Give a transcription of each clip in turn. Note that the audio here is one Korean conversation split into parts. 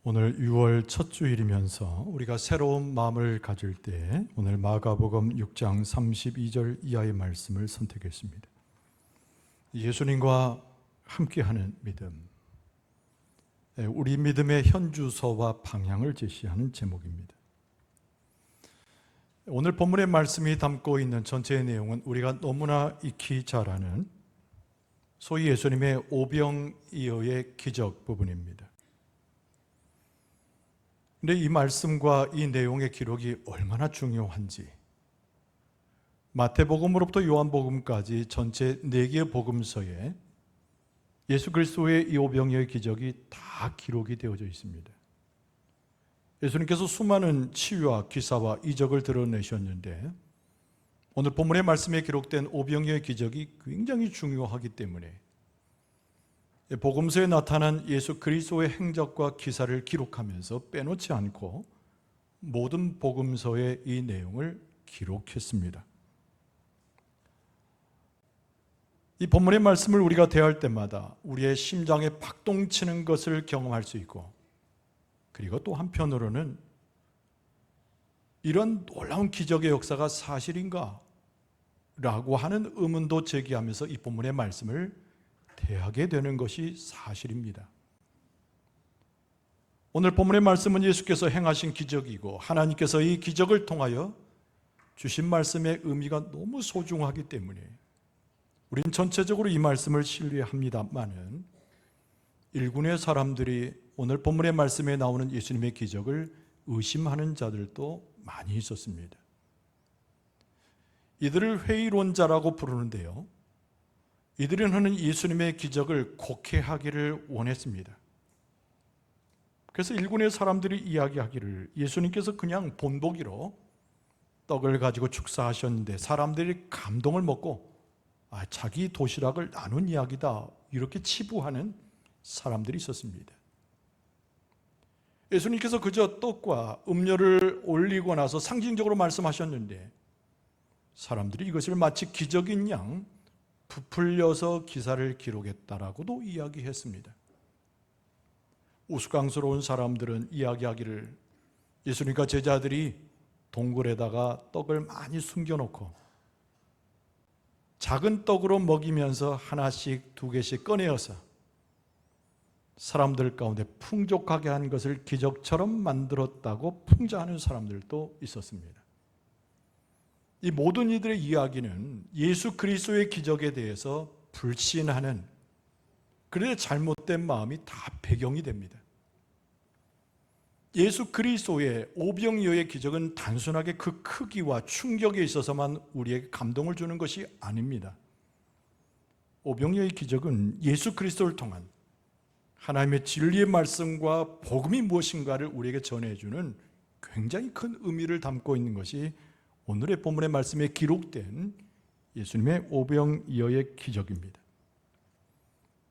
오늘 6월 첫 주일이면서 우리가 새로운 마음을 가질 때 오늘 마가복음 6장 32절 이하의 말씀을 선택했습니다. 예수님과 함께하는 믿음, 우리 믿음의 현주소와 방향을 제시하는 제목입니다. 오늘 본문의 말씀이 담고 있는 전체의 내용은 우리가 너무나 익히 잘 아는 소위 예수님의 오병이어의 기적 부분입니다. 근데 이 말씀과 이 내용의 기록이 얼마나 중요한지, 마태복음으로부터 요한복음까지 전체 4개의 복음서에 예수 그리스도의 이 오병이어의 기적이 다 기록이 되어져 있습니다. 예수님께서 수많은 치유와 기사와 이적을 드러내셨는데 오늘 본문의 말씀에 기록된 오병이어의 기적이 굉장히 중요하기 때문에 복음서에 나타난 예수 그리스도의 행적과 기사를 기록하면서 빼놓지 않고 모든 복음서의 이 내용을 기록했습니다. 이 본문의 말씀을 우리가 대할 때마다 우리의 심장에 박동치는 것을 경험할 수 있고, 그리고 또 한편으로는 이런 놀라운 기적의 역사가 사실인가? 라고 하는 의문도 제기하면서 이 본문의 말씀을 대하게 되는 것이 사실입니다. 오늘 본문의 말씀은 예수께서 행하신 기적이고 하나님께서 이 기적을 통하여 주신 말씀의 의미가 너무 소중하기 때문에 우린 전체적으로 이 말씀을 신뢰합니다만은 일군의 사람들이 오늘 본문의 말씀에 나오는 예수님의 기적을 의심하는 자들도 많이 있었습니다. 이들을 회의론자라고 부르는데요, 이들은 하는 예수님의 기적을 곡해하기를 원했습니다. 그래서 일군의 사람들이 이야기하기를 예수님께서 그냥 본보기로 떡을 가지고 축사하셨는데 사람들이 감동을 먹고 자기 도시락을 나눈 이야기다, 이렇게 치부하는 사람들이 있었습니다. 예수님께서 그저 떡과 음료를 올리고 나서 상징적으로 말씀하셨는데 사람들이 이것을 마치 기적인 양 부풀려서 기사를 기록했다라고도 이야기했습니다. 우스꽝스러운 사람들은 이야기하기를 예수님과 제자들이 동굴에다가 떡을 많이 숨겨놓고 작은 떡으로 먹이면서 하나씩 2개씩 꺼내어서 사람들 가운데 풍족하게 한 것을 기적처럼 만들었다고 풍자하는 사람들도 있었습니다. 이 모든 이들의 이야기는 예수 그리스도의 기적에 대해서 불신하는 그들의 잘못된 마음이 다 배경이 됩니다. 예수 그리스도의 오병이어의 기적은 단순하게 그 크기와 충격에 있어서만 우리에게 감동을 주는 것이 아닙니다. 오병이어의 기적은 예수 그리스도를 통한 하나님의 진리의 말씀과 복음이 무엇인가를 우리에게 전해주는 굉장히 큰 의미를 담고 있는 것이 오늘의 본문의 말씀에 기록된 예수님의 오병이어의 기적입니다.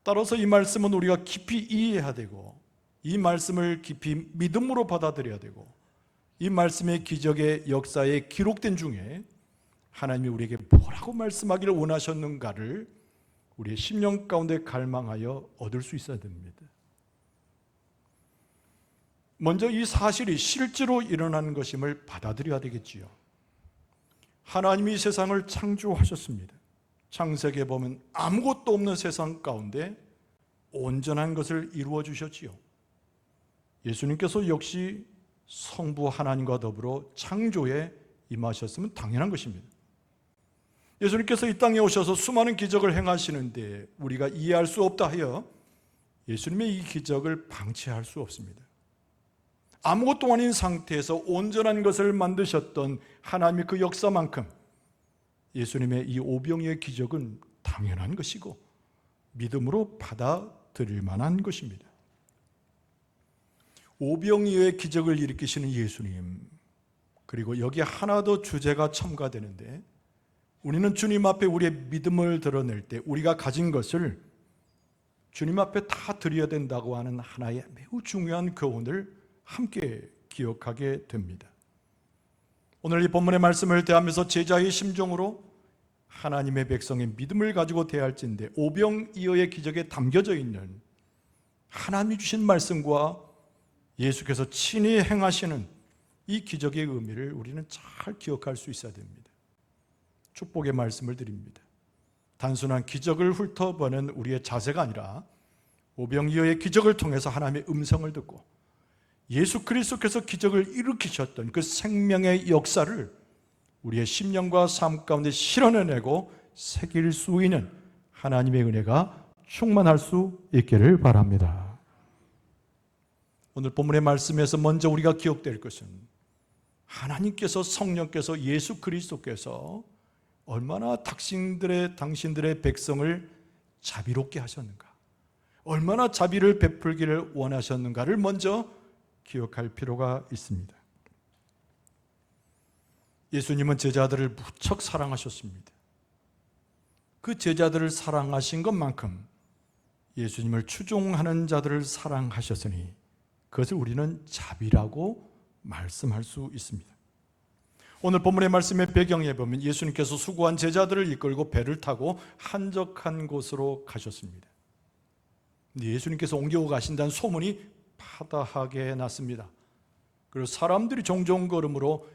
따라서 이 말씀은 우리가 깊이 이해해야 되고, 이 말씀을 깊이 믿음으로 받아들여야 되고, 이 말씀의 기적의 역사에 기록된 중에 하나님이 우리에게 뭐라고 말씀하기를 원하셨는가를 우리의 심령 가운데 갈망하여 얻을 수 있어야 됩니다. 먼저 이 사실이 실제로 일어나는 것임을 받아들여야 되겠지요. 하나님이 세상을 창조하셨습니다. 창세기에 보면 아무것도 없는 세상 가운데 온전한 것을 이루어 주셨지요. 예수님께서 역시 성부 하나님과 더불어 창조에 임하셨으면 당연한 것입니다. 예수님께서 이 땅에 오셔서 수많은 기적을 행하시는데 우리가 이해할 수 없다 하여 예수님의 이 기적을 방치할 수 없습니다. 아무것도 아닌 상태에서 온전한 것을 만드셨던 하나님의 그 역사만큼 예수님의 이 오병이어의 기적은 당연한 것이고 믿음으로 받아들일 만한 것입니다. 오병이어의 기적을 일으키시는 예수님, 그리고 여기에 하나 더 주제가 첨가되는데, 우리는 주님 앞에 우리의 믿음을 드러낼 때 우리가 가진 것을 주님 앞에 다 드려야 된다고 하는 하나의 매우 중요한 교훈을 함께 기억하게 됩니다. 오늘 이 본문의 말씀을 대하면서 제자의 심정으로 하나님의 백성의 믿음을 가지고 대할진대 오병이어의 기적에 담겨져 있는 하나님이 주신 말씀과 예수께서 친히 행하시는 이 기적의 의미를 우리는 잘 기억할 수 있어야 됩니다. 축복의 말씀을 드립니다. 단순한 기적을 훑어보는 우리의 자세가 아니라 오병이어의 기적을 통해서 하나님의 음성을 듣고 예수 그리스도께서 기적을 일으키셨던 그 생명의 역사를 우리의 심령과 삶 가운데 실현해내고 새길 수 있는 하나님의 은혜가 충만할 수 있기를 바랍니다. 오늘 본문의 말씀에서 먼저 우리가 기억될 것은 하나님께서, 성령께서, 예수 그리스도께서 얼마나 당신들의 백성을 자비롭게 하셨는가, 얼마나 자비를 베풀기를 원하셨는가를 먼저 기억할 필요가 있습니다. 예수님은 제자들을 무척 사랑하셨습니다. 그 제자들을 사랑하신 것만큼 예수님을 추종하는 자들을 사랑하셨으니 그것을 우리는 자비라고 말씀할 수 있습니다. 오늘 본문의 말씀의 배경에 보면 예수님께서 수고한 제자들을 이끌고 배를 타고 한적한 곳으로 가셨습니다. 예수님께서 옮겨 가신다는 소문이 파다하게 났습니다. 그리고 사람들이 종종 걸음으로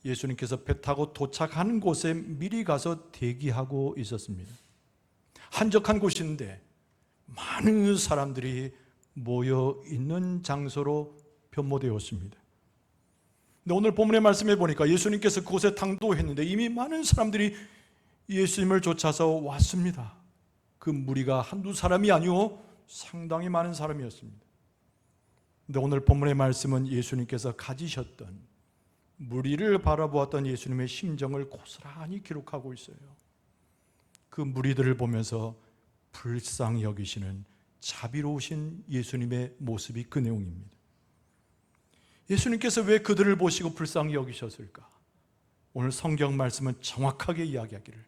예수님께서 배 타고 도착하는 곳에 미리 가서 대기하고 있었습니다. 한적한 곳인데 많은 사람들이 모여 있는 장소로 변모되었습니다. 근데 오늘 본문의 말씀에 보니까 예수님께서 그곳에 당도했는데 이미 많은 사람들이 예수님을 쫓아서 왔습니다. 그 무리가 한두 사람이 아니오 상당히 많은 사람이었습니다. 근데 오늘 본문의 말씀은 예수님께서 가지셨던 무리를 바라보았던 예수님의 심정을 고스란히 기록하고 있어요. 그 무리들을 보면서 불쌍히 여기시는 자비로우신 예수님의 모습이 그 내용입니다. 예수님께서 왜 그들을 보시고 불쌍히 여기셨을까? 오늘 성경 말씀은 정확하게 이야기하기를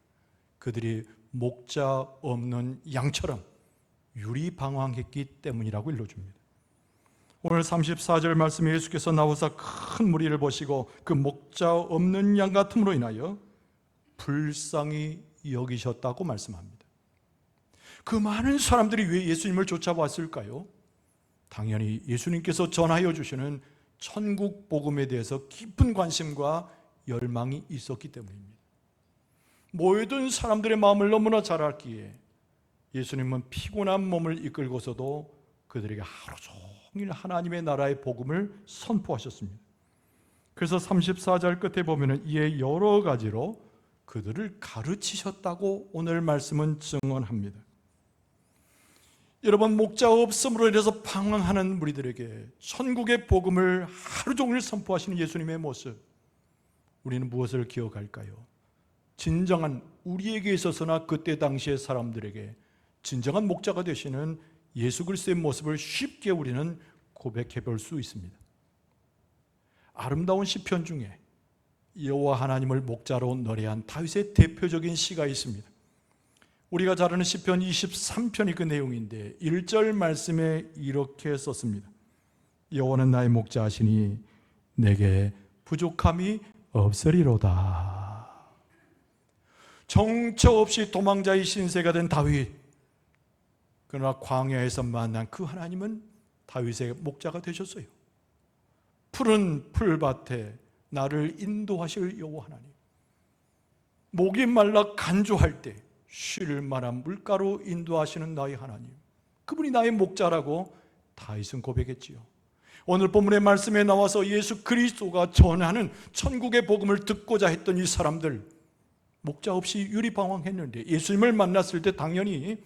그들이 목자 없는 양처럼 유리방황했기 때문이라고 일러줍니다. 오늘 34절 말씀에 예수께서 나오사 큰 무리를 보시고 그 목자 없는 양 같음으로 인하여 불쌍히 여기셨다고 말씀합니다. 그 많은 사람들이 왜 예수님을 쫓아왔을까요? 당연히 예수님께서 전하여 주시는 천국 복음에 대해서 깊은 관심과 열망이 있었기 때문입니다. 모여든 사람들의 마음을 너무나 잘 알기에 예수님은 피곤한 몸을 이끌고서도 그들에게 하루 종일 하나님의 나라의 복음을 선포하셨습니다. 그래서 34절 끝에 보면 이에 여러 가지로 그들을 가르치셨다고 오늘 말씀은 증언합니다. 여러분, 목자 없음으로 인해서 방황하는 무리들에게 천국의 복음을 하루 종일 선포하시는 예수님의 모습, 우리는 무엇을 기억할까요? 진정한 우리에게 있어서나 그때 당시의 사람들에게 진정한 목자가 되시는 예수 그리스도의 모습을 쉽게 우리는 고백해 볼 수 있습니다. 아름다운 시편 중에 여호와 하나님을 목자로 노래한 다윗의 대표적인 시가 있습니다. 우리가 잘 아는 시편 23편이 그 내용인데 1절 말씀에 이렇게 썼습니다. 여호와는 나의 목자시니 내게 부족함이 없으리로다. 정처 없이 도망자의 신세가 된 다윗, 그러나 광야에서 만난 그 하나님은 다윗의 목자가 되셨어요. 푸른 풀밭에 나를 인도하실 여호와 하나님, 목이 말라 간조할 때 쉴 만한 물가로 인도하시는 나의 하나님, 그분이 나의 목자라고 다윗은 고백했지요. 오늘 본문의 말씀에 나와서 예수 그리스도가 전하는 천국의 복음을 듣고자 했던 이 사람들, 목자 없이 유리방황했는데 예수님을 만났을 때 당연히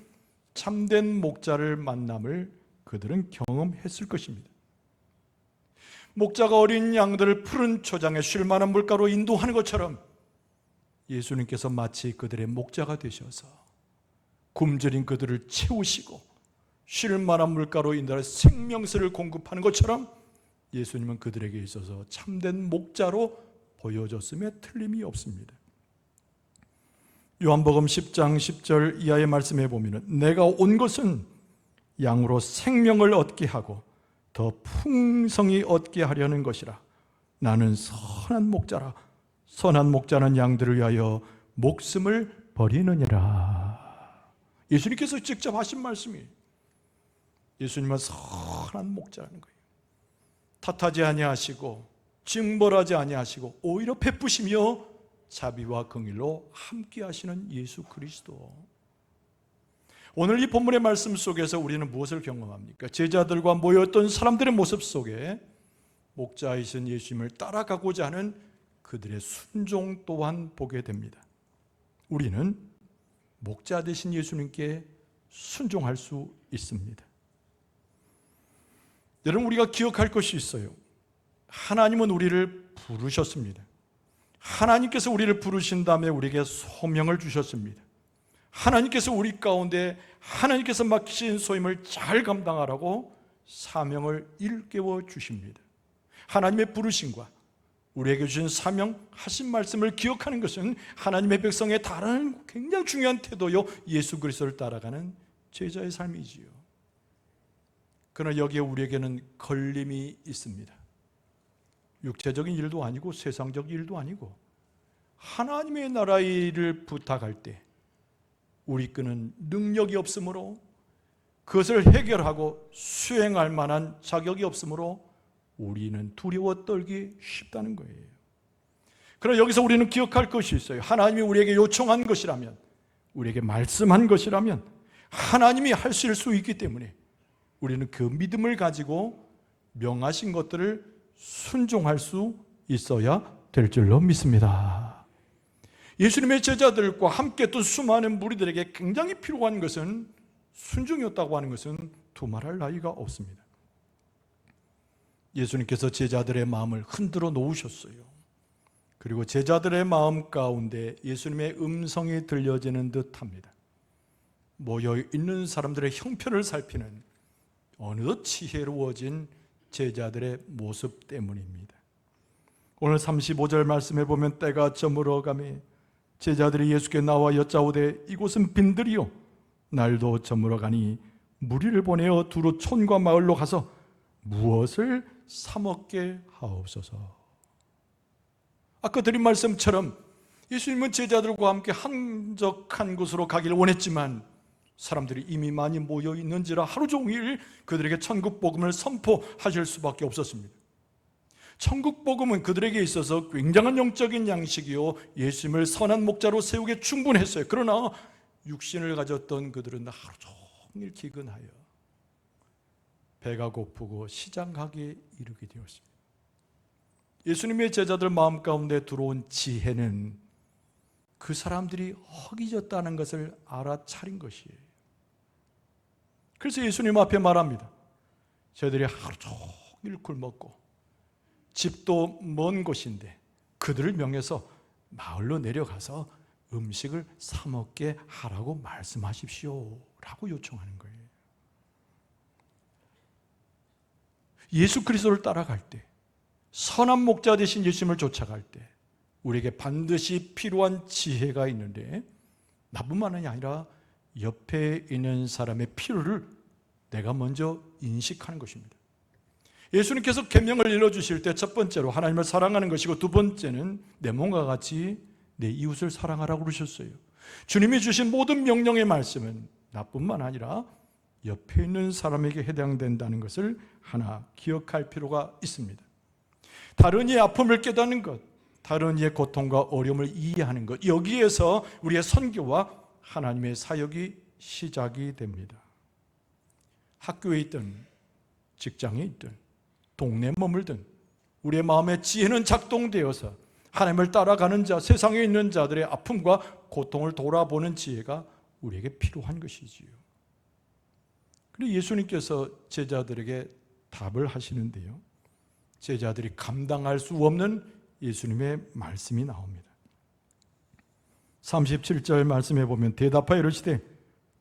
참된 목자를 만남을 그들은 경험했을 것입니다. 목자가 어린 양들을 푸른 초장에 쉴 만한 물가로 인도하는 것처럼 예수님께서 마치 그들의 목자가 되셔서 굶주린 그들을 채우시고 쉴 만한 물가로 인도해 생명수를 공급하는 것처럼 예수님은 그들에게 있어서 참된 목자로 보여줬음에 틀림이 없습니다. 요한복음 10장 10절 이하의 말씀에 보면 내가 온 것은 양으로 생명을 얻게 하고 더 풍성히 얻게 하려는 것이라. 나는 선한 목자라. 선한 목자는 양들을 위하여 목숨을 버리느니라. 예수님께서 직접 하신 말씀이에요. 예수님은 선한 목자라는 거예요. 탓하지 아니하시고 징벌하지 아니하시고 오히려 베푸시며 자비와 긍휼로 함께 하시는 예수 그리스도. 오늘 이 본문의 말씀 속에서 우리는 무엇을 경험합니까? 제자들과 모였던 사람들의 모습 속에 목자이신 예수님을 따라가고자 하는 그들의 순종 또한 보게 됩니다. 우리는 목자 되신 예수님께 순종할 수 있습니다. 여러분, 우리가 기억할 것이 있어요. 하나님은 우리를 부르셨습니다. 하나님께서 우리를 부르신 다음에 우리에게 소명을 주셨습니다. 하나님께서 우리 가운데 하나님께서 맡기신 소임을 잘 감당하라고 사명을 일깨워 주십니다. 하나님의 부르심과 우리에게 주신 사명, 하신 말씀을 기억하는 것은 하나님의 백성의 다른 굉장히 중요한 태도요, 예수 그리스도를 따라가는 제자의 삶이지요. 그러나 여기에 우리에게는 걸림이 있습니다. 육체적인 일도 아니고 세상적 일도 아니고 하나님의 나라의 일을 부탁할 때 우리 끄는 능력이 없으므로, 그것을 해결하고 수행할 만한 자격이 없으므로 우리는 두려워 떨기 쉽다는 거예요. 그러나 여기서 우리는 기억할 것이 있어요. 하나님이 우리에게 요청한 것이라면, 우리에게 말씀한 것이라면 하나님이 하실 수 있기 때문에 우리는 그 믿음을 가지고 명하신 것들을 순종할 수 있어야 될 줄로 믿습니다. 예수님의 제자들과 함께 했던 수많은 무리들에게 굉장히 필요한 것은 순종이었다고 하는 것은 두말할 나위가 없습니다. 예수님께서 제자들의 마음을 흔들어 놓으셨어요. 그리고 제자들의 마음 가운데 예수님의 음성이 들려지는 듯합니다. 모여있는 사람들의 형편을 살피는 어느덧 지혜로워진 제자들의 모습 때문입니다. 오늘 35절 말씀해 보면 때가 저물어가매 제자들이 예수께 나와 여짜오되 이곳은 빈들이요 날도 저물어가니 무리를 보내어 두루 촌과 마을로 가서 무엇을 사 먹게 하옵소서. 아까 드린 말씀처럼 예수님은 제자들과 함께 한적한 곳으로 가기를 원했지만 사람들이 이미 많이 모여 있는지라 하루 종일 그들에게 천국 복음을 선포하실 수밖에 없었습니다. 천국 복음은 그들에게 있어서 굉장한 영적인 양식이요, 예수님을 선한 목자로 세우기에 충분했어요. 그러나 육신을 가졌던 그들은 하루 종일 기근하여 배가 고프고 시장 가기에 이르게 되었습니다. 예수님의 제자들 마음 가운데 들어온 지혜는 그 사람들이 허기졌다는 것을 알아차린 것이에요. 그래서 예수님 앞에 말합니다. 저희들이 하루 종일 굶었고 집도 먼 곳인데 그들을 명해서 마을로 내려가서 음식을 사 먹게 하라고 말씀하십시오 라고 요청하는 거예요. 예수 그리스도를 따라갈 때, 선한 목자 되신 예수님을 쫓아갈 때 우리에게 반드시 필요한 지혜가 있는데, 나뿐만이 아니라 옆에 있는 사람의 필요를 내가 먼저 인식하는 것입니다. 예수님께서 계명을 일러주실 때 첫 번째로 하나님을 사랑하는 것이고, 두 번째는 내 몸과 같이 내 이웃을 사랑하라고 그러셨어요. 주님이 주신 모든 명령의 말씀은 나뿐만 아니라 옆에 있는 사람에게 해당된다는 것을 하나 기억할 필요가 있습니다. 다른 이의 아픔을 깨닫는 것, 다른 이의 고통과 어려움을 이해하는 것, 여기에서 우리의 선교와 하나님의 사역이 시작이 됩니다. 학교에 있든 직장에 있든 동네에 머물든 우리의 마음의 지혜는 작동되어서 하나님을 따라가는 자, 세상에 있는 자들의 아픔과 고통을 돌아보는 지혜가 우리에게 필요한 것이지요. 그리고 예수님께서 제자들에게 답을 하시는데요, 제자들이 감당할 수 없는 예수님의 말씀이 나옵니다. 37절 말씀해 보면 대답하여 이르시되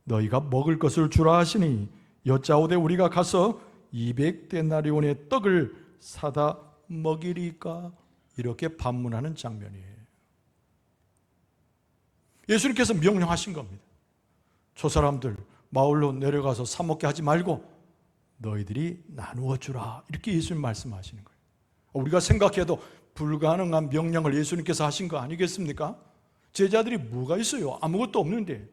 너희가 먹을 것을 주라 하시니 여짜오되 우리가 가서 200데나리온의 떡을 사다 먹이리까? 이렇게 반문하는 장면이에요. 예수님께서 명령하신 겁니다. 저 사람들 마을로 내려가서 사 먹게 하지 말고 너희들이 나누어 주라, 이렇게 예수님 말씀하시는 거예요. 우리가 생각해도 불가능한 명령을 예수님께서 하신 거 아니겠습니까? 제자들이 뭐가 있어요? 아무것도 없는데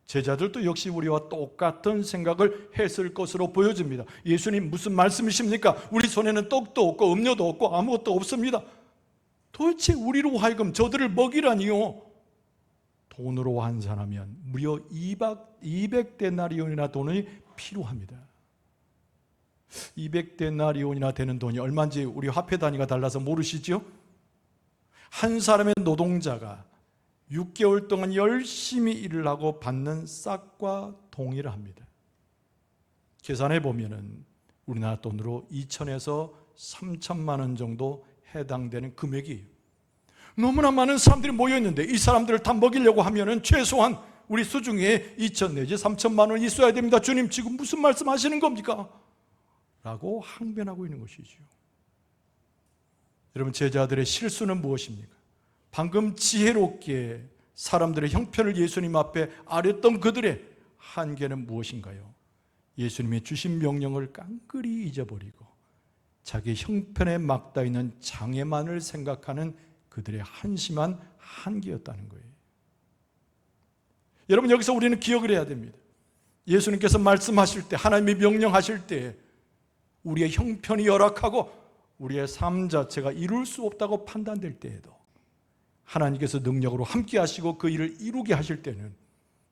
제자들도 역시 우리와 똑같은 생각을 했을 것으로 보여집니다. 예수님 무슨 말씀이십니까? 우리 손에는 떡도 없고 음료도 없고 아무것도 없습니다. 도대체 우리로 하여금 저들을 먹이라니요? 돈으로 환산하면 무려 200데나리온이나 돈이 필요합니다. 200데나리온이나 되는 돈이 얼마인지 우리 화폐 단위가 달라서 모르시죠? 한 사람의 노동자가 6개월 동안 열심히 일을 하고 받는 싹과 동일합니다. 계산해 보면은 우리나라 돈으로 2천에서 3천만 원 정도 해당되는 금액이에요. 너무나 많은 사람들이 모였는데 이 사람들을 다 먹이려고 하면은 최소한 우리 수중에 2천 내지 3천만 원 있어야 됩니다. 주님 지금 무슨 말씀하시는 겁니까? 라고 항변하고 있는 것이죠. 여러분, 제자들의 실수는 무엇입니까? 방금 지혜롭게 사람들의 형편을 예수님 앞에 아뢰었던 그들의 한계는 무엇인가요? 예수님이 주신 명령을 깡그리 잊어버리고 자기 형편에 막다 있는 장애만을 생각하는 그들의 한심한 한계였다는 거예요. 여러분, 여기서 우리는 기억을 해야 됩니다. 예수님께서 말씀하실 때, 하나님이 명령하실 때 우리의 형편이 열악하고 우리의 삶 자체가 이룰 수 없다고 판단될 때에도 하나님께서 능력으로 함께 하시고 그 일을 이루게 하실 때는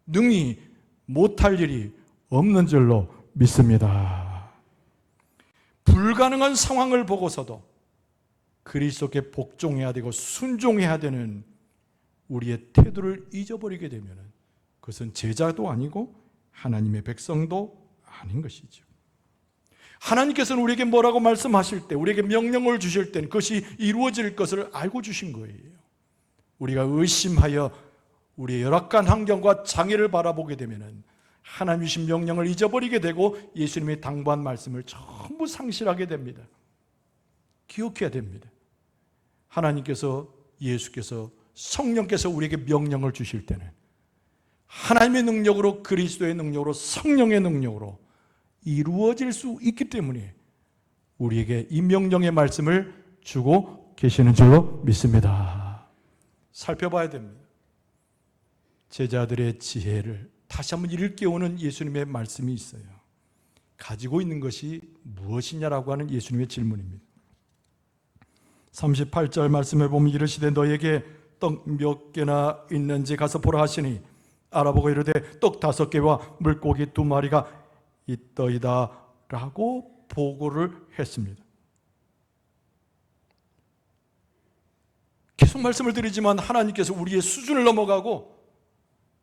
능히 못할 일이 없는 줄로 믿습니다. 불가능한 상황을 보고서도 그리스도께 복종해야 되고 순종해야 되는 우리의 태도를 잊어버리게 되면 그것은 제자도 아니고 하나님의 백성도 아닌 것이죠. 하나님께서는 우리에게 뭐라고 말씀하실 때, 우리에게 명령을 주실 때는 그것이 이루어질 것을 알고 주신 거예요. 우리가 의심하여 우리의 열악한 환경과 장애를 바라보게 되면 하나님 주신 명령을 잊어버리게 되고 예수님의 당부한 말씀을 전부 상실하게 됩니다. 기억해야 됩니다. 하나님께서, 예수께서, 성령께서 우리에게 명령을 주실 때는 하나님의 능력으로, 그리스도의 능력으로, 성령의 능력으로 이루어질 수 있기 때문에 우리에게 이 명령의 말씀을 주고 계시는 줄로 믿습니다. 살펴봐야 됩니다. 제자들의 지혜를 다시 한번 일깨우는 예수님의 말씀이 있어요. 가지고 있는 것이 무엇이냐라고 하는 예수님의 질문입니다. 38절 말씀에 보면 이르시되 너에게 떡 몇 개나 있는지 가서 보라 하시니 알아보고 이르되 떡 5개와 물고기 2마리가 있더이다 라고 보고를 했습니다. 계속 말씀을 드리지만 하나님께서 우리의 수준을 넘어가고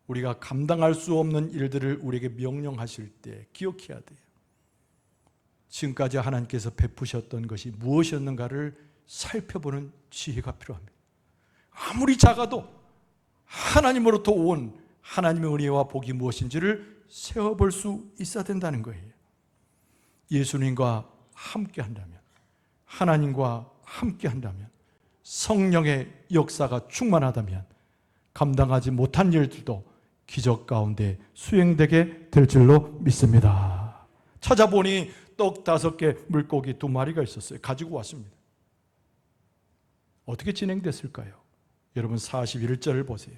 우리가 감당할 수 없는 일들을 우리에게 명령하실 때 기억해야 돼요. 지금까지 하나님께서 베푸셨던 것이 무엇이었는가를 살펴보는 지혜가 필요합니다. 아무리 작아도 하나님으로부터 온 하나님의 은혜와 복이 무엇인지를 세어볼 수 있어야 된다는 거예요. 예수님과 함께 한다면, 하나님과 함께 한다면, 성령의 역사가 충만하다면 감당하지 못한 일들도 기적 가운데 수행되게 될 줄로 믿습니다. 찾아보니 떡 5개, 물고기 2마리가 있었어요. 가지고 왔습니다. 어떻게 진행됐을까요? 여러분 41절을 보세요.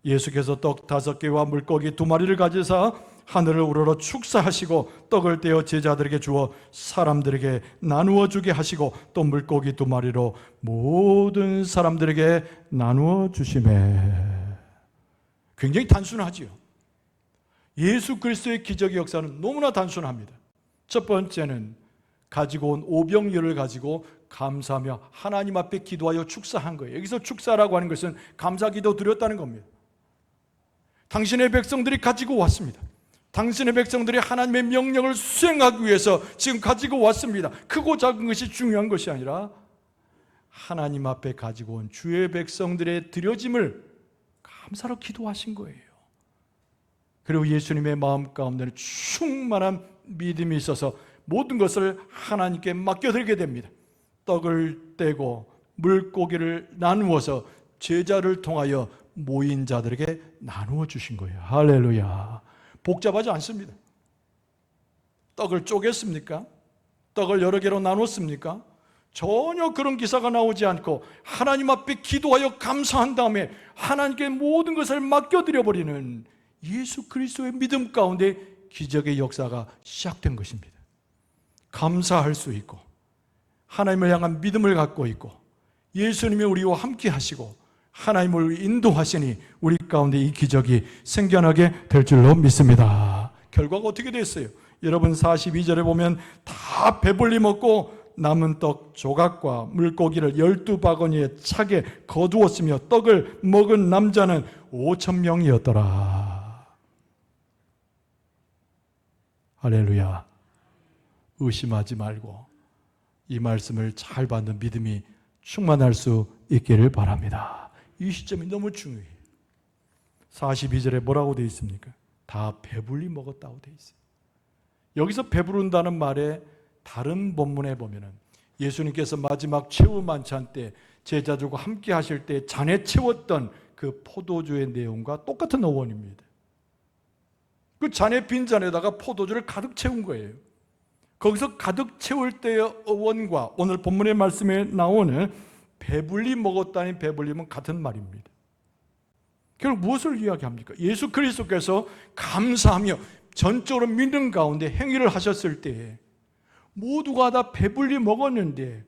예수께서 떡 5개와 물고기 2마리를 가지사 하늘을 우러러 축사하시고 떡을 떼어 제자들에게 주어 사람들에게 나누어 주게 하시고 또 물고기 2마리로 모든 사람들에게 나누어 주시매. 굉장히 단순하지요. 예수 그리스도의 기적의 역사는 너무나 단순합니다. 첫 번째는 가지고 온 오병이어를 가지고 감사하며 하나님 앞에 기도하여 축사한 거예요. 여기서 축사라고 하는 것은 감사기도 드렸다는 겁니다. 당신의 백성들이 가지고 왔습니다. 당신의 백성들이 하나님의 명령을 수행하기 위해서 지금 가지고 왔습니다. 크고 작은 것이 중요한 것이 아니라 하나님 앞에 가지고 온 주의 백성들의 드려짐을 감사로 기도하신 거예요. 그리고 예수님의 마음 가운데는 충만한 믿음이 있어서 모든 것을 하나님께 맡겨드리게 됩니다. 떡을 떼고 물고기를 나누어서 제자를 통하여 모인 자들에게 나누어 주신 거예요. 할렐루야. 복잡하지 않습니다. 떡을 쪼갰습니까? 떡을 여러 개로 나눴습니까? 전혀 그런 기사가 나오지 않고 하나님 앞에 기도하여 감사한 다음에 하나님께 모든 것을 맡겨드려 버리는 예수 그리스도의 믿음 가운데 기적의 역사가 시작된 것입니다. 감사할 수 있고 하나님을 향한 믿음을 갖고 있고 예수님이 우리와 함께 하시고 하나님을 인도하시니 우리 가운데 이 기적이 생겨나게 될 줄로 믿습니다. 결과가 어떻게 됐어요? 여러분 42절에 보면 다 배불리 먹고 남은 떡 조각과 물고기를 12바구니에 차게 거두었으며 떡을 먹은 남자는 5,000명이었더라. 할렐루야. 의심하지 말고 이 말씀을 잘 받는 믿음이 충만할 수 있기를 바랍니다. 이 시점이 너무 중요해요. 42절에 뭐라고 되어 있습니까? 다 배불리 먹었다고 되어 있어요. 여기서 배부른다는 말에 다른 본문에 보면은 예수님께서 마지막 최후 만찬 때 제자들과 함께 하실 때 잔에 채웠던 그 포도주의 내용과 똑같은 어원입니다. 그 잔에 빈잔에다가 포도주를 가득 채운 거예요. 거기서 가득 채울 때의 어원과 오늘 본문의 말씀에 나오는 배불리 먹었다는 배불림은 같은 말입니다. 결국 무엇을 이야기합니까? 예수 그리스도께서 감사하며 전적으로 믿는 가운데 행위를 하셨을 때에 모두가 다 배불리 먹었는데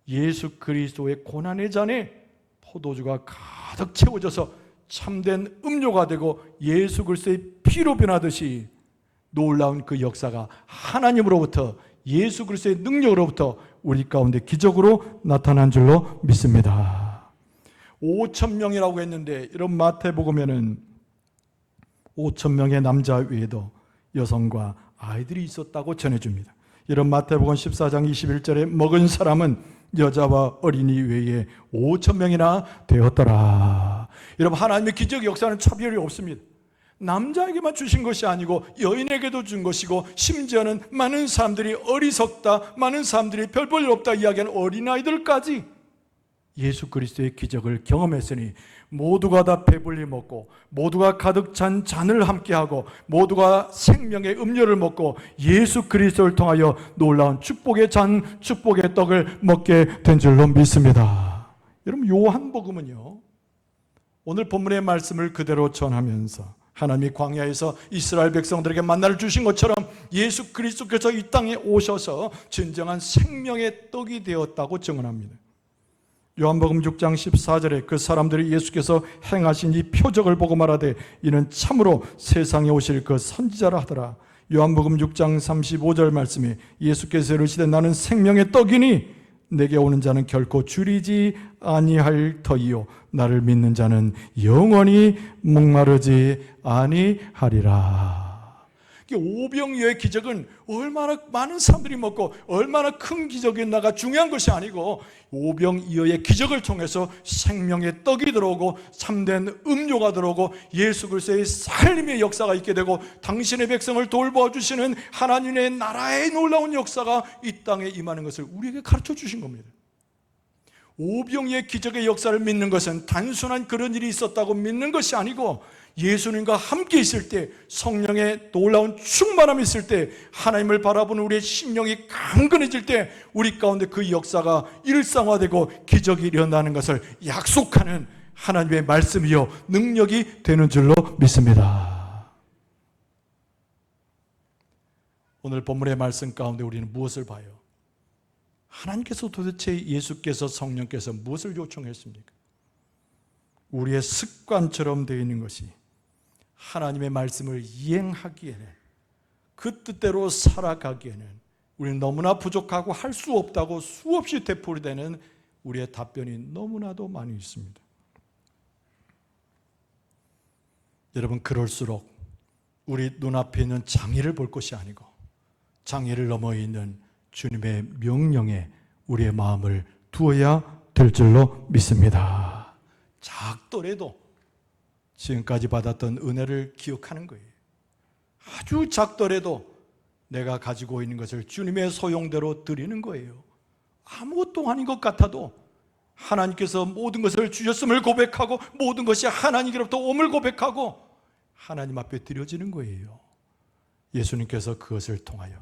예수 그리스도의 고난의 잔에 포도주가 가득 채워져서 참된 음료가 되고 예수 그리스도의 피로 변하듯이 놀라운 그 역사가 하나님으로부터 예수 그리스도의 능력으로부터 우리 가운데 기적으로 나타난 줄로 믿습니다. 5,000명이라고 했는데 이런 마태복음에는 5,000명의 남자 외에도 여성과 아이들이 있었다고 전해줍니다. 이런 마태복음 14장 21절에 먹은 사람은 여자와 어린이 외에 5,000명이나 되었더라. 여러분 하나님의 기적 역사는 차별이 없습니다. 남자에게만 주신 것이 아니고 여인에게도 준 것이고 심지어는 많은 사람들이 어리석다, 많은 사람들이 별 볼 일 없다 이야기하는 어린아이들까지 예수 그리스도의 기적을 경험했으니 모두가 다 배불리 먹고 모두가 가득 찬 잔을 함께하고 모두가 생명의 음료를 먹고 예수 그리스도를 통하여 놀라운 축복의 잔, 축복의 떡을 먹게 된 줄로 믿습니다. 여러분 요한복음은요 오늘 본문의 말씀을 그대로 전하면서 하나님이 광야에서 이스라엘 백성들에게 만나를 주신 것처럼 예수 그리스도께서 이 땅에 오셔서 진정한 생명의 떡이 되었다고 증언합니다. 요한복음 6장 14절에 그 사람들이 예수께서 행하신 이 표적을 보고 말하되 이는 참으로 세상에 오실 그 선지자라 하더라. 요한복음 6장 35절 말씀에 예수께서 이르시되 나는 생명의 떡이니 내게 오는 자는 결코 줄이지 아니할 터이요 나를 믿는 자는 영원히 목마르지 아니하리라. 오병이어의 기적은 얼마나 많은 사람들이 먹고 얼마나 큰 기적이었나가 중요한 것이 아니고 오병이어의 기적을 통해서 생명의 떡이 들어오고 참된 음료가 들어오고 예수 그리스도의 살림의 역사가 있게 되고 당신의 백성을 돌보아주시는 하나님의 나라의 놀라운 역사가 이 땅에 임하는 것을 우리에게 가르쳐 주신 겁니다. 오병이어의 기적의 역사를 믿는 것은 단순한 그런 일이 있었다고 믿는 것이 아니고 예수님과 함께 있을 때 성령의 놀라운 충만함이 있을 때 하나님을 바라보는 우리의 심령이 강건해질 때 우리 가운데 그 역사가 일상화되고 기적이 일어나는 것을 약속하는 하나님의 말씀이요 능력이 되는 줄로 믿습니다. 오늘 본문의 말씀 가운데 우리는 무엇을 봐요? 하나님께서 도대체 예수께서 성령께서 무엇을 요청했습니까? 우리의 습관처럼 되어 있는 것이 하나님의 말씀을 이행하기에는 그 뜻대로 살아가기에는 우리는 너무나 부족하고 할 수 없다고 수없이 되풀이되는 우리의 답변이 너무나도 많이 있습니다. 여러분 그럴수록 우리 눈앞에 있는 장애를 볼 것이 아니고 장애를 넘어 있는 주님의 명령에 우리의 마음을 두어야 될 줄로 믿습니다. 작더라도 지금까지 받았던 은혜를 기억하는 거예요. 아주 작더라도 내가 가지고 있는 것을 주님의 소용대로 드리는 거예요. 아무것도 아닌 것 같아도 하나님께서 모든 것을 주셨음을 고백하고 모든 것이 하나님께로부터 옴을 고백하고 하나님 앞에 드려지는 거예요. 예수님께서 그것을 통하여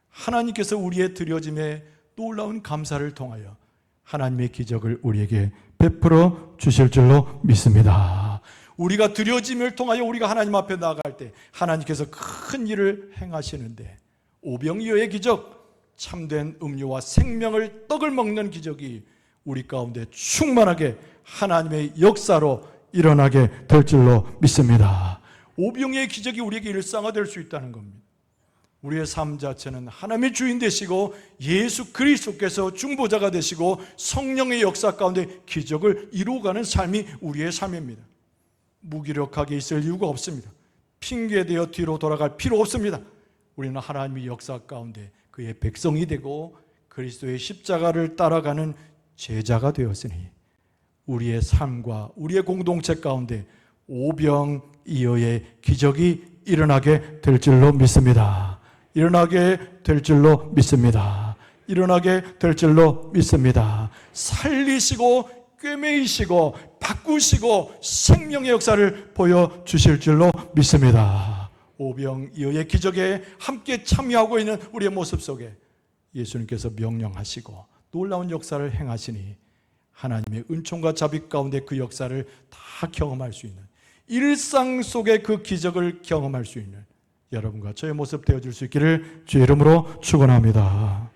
하나님께서 우리의 드려짐에 놀라운 감사를 통하여 하나님의 기적을 우리에게 베풀어 주실 줄로 믿습니다. 우리가 드려짐을 통하여 우리가 하나님 앞에 나아갈 때 하나님께서 큰 일을 행하시는데, 오병이어의 기적, 참된 음료와 생명을 떡을 먹는 기적이 우리 가운데 충만하게 하나님의 역사로 일어나게 될 줄로 믿습니다. 오병이어의 기적이 우리에게 일상화될 수 있다는 겁니다. 우리의 삶 자체는 하나님의 주인 되시고 예수 그리스도께서 중보자가 되시고 성령의 역사 가운데 기적을 이루어가는 삶이 우리의 삶입니다. 무기력하게 있을 이유가 없습니다. 핑계대어 뒤로 돌아갈 필요 없습니다. 우리는 하나님의 역사 가운데 그의 백성이 되고 그리스도의 십자가를 따라가는 제자가 되었으니 우리의 삶과 우리의 공동체 가운데 오병이어의 기적이 일어나게 될 줄로 믿습니다. 일어나게 될 줄로 믿습니다. 일어나게 될 줄로 믿습니다. 살리시고 꿰매이시고 바꾸시고 생명의 역사를 보여주실 줄로 믿습니다. 오병이어의 기적에 함께 참여하고 있는 우리의 모습 속에 예수님께서 명령하시고 놀라운 역사를 행하시니 하나님의 은총과 자비 가운데 그 역사를 다 경험할 수 있는, 일상 속에 그 기적을 경험할 수 있는 여러분과 저의 모습 되어줄 수 있기를 주의 이름으로 축원합니다.